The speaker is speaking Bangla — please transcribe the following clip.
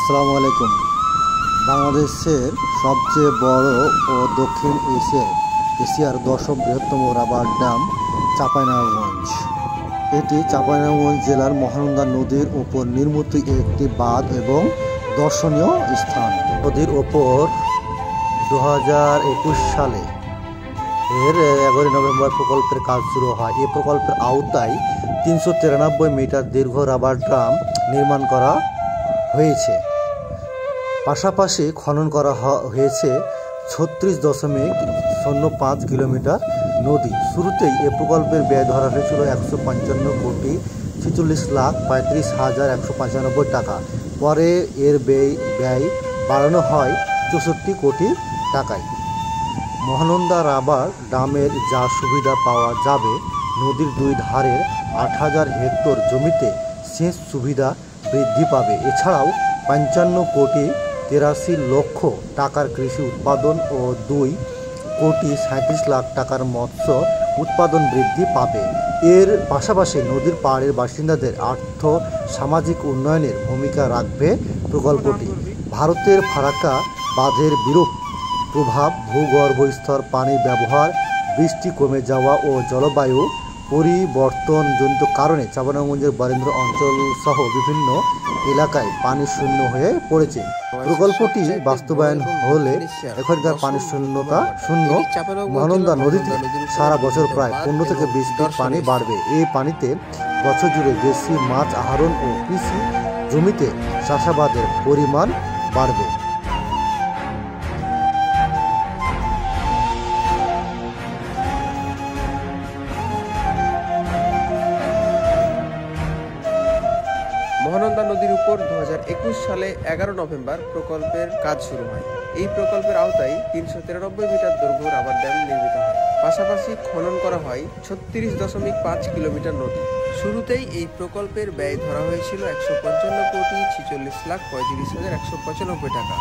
আসসালামু আলাইকুম। বাংলাদেশের সবচেয়ে বড় ও দক্ষিণ এশিয়ার 10ম বৃহত্তম রাবার ড্যাম চাঁপাইনবাবগঞ্জ। এটি চাঁপাইনবাবগঞ্জ জেলার মহানন্দা নদীর উপর নির্মিত একটি বাঁধ এবং দর্শনীয় স্থান। নদীর ওপর 2021 সালে 11 নভেম্বর প্রকল্পের কাজ শুরু হয়। এই প্রকল্পের আওতায় 393 মিটার দীর্ঘ রাবার ড্যাম নির্মাণ করা হয়েছে। পাশাপাশি খনন করা হয়েছে 36.05 কিলোমিটার নদী। শুরুতেই এ প্রকল্পের ব্যয় ধরা হয়েছিল 155,46,35,195 টাকা। পরে এর ব্যয় বাড়ানো হয় 64 কোটি টাকায়। মহানন্দা রাবার ড্যামের যা সুবিধা পাওয়া যাবে, নদীর দুই ধারের 8,000 হেক্টর জমিতে সেচ সুবিধা বৃদ্ধি পাবে। এছাড়াও 55 কোটি 83 লক্ষ টাকার কৃষি উৎপাদন ও 2 কোটি 37 লাখ টাকার মৎস্য উৎপাদন বৃদ্ধি পাবে। এর পাশাপাশি নদীর পাড়ের বাসিন্দাদের আর্থ সামাজিক উন্নয়নের ভূমিকা রাখবে প্রকল্পটি। ভারতের ফারাক্কা বাঁধের বিরূপ প্রভাব, ভূগর্ভস্থ পানির ব্যবহার, বৃষ্টি কমে যাওয়া ও জলবায়ু পরিবর্তনজনিত কারণে চাঁপাইনবাবগঞ্জের বরেন্দ্র অঞ্চল সহ বিভিন্ন এলাকায় পানি শূন্য হয়ে পড়েছে। প্রকল্পটি বাস্তবায়ন হলে এখানকার পানি শূন্য মহানন্দা নদীতে সারা বছর প্রায় 15 থেকে 20 ফিট পানি বাড়বে। এই পানিতে বছর জুড়ে দেশি মাছ আহরণ ও কৃষি জমিতে চাষাবাদের পরিমাণ বাড়বে। মহানন্দা নদীর উপর 2021 সালে 11 নভেম্বর প্রকল্পের কাজ শুরু হয়। এই প্রকল্পের আওতায় 393 মিটার দৈর্ঘ্য রাবার ড্যাম নির্মিত হয়। পাশাপাশি খনন করা হয় 36.5 কিলোমিটার নদী। শুরুতেই এই প্রকল্পের ব্যয় ধরা হয়েছিল 155,46,35,195 টাকা।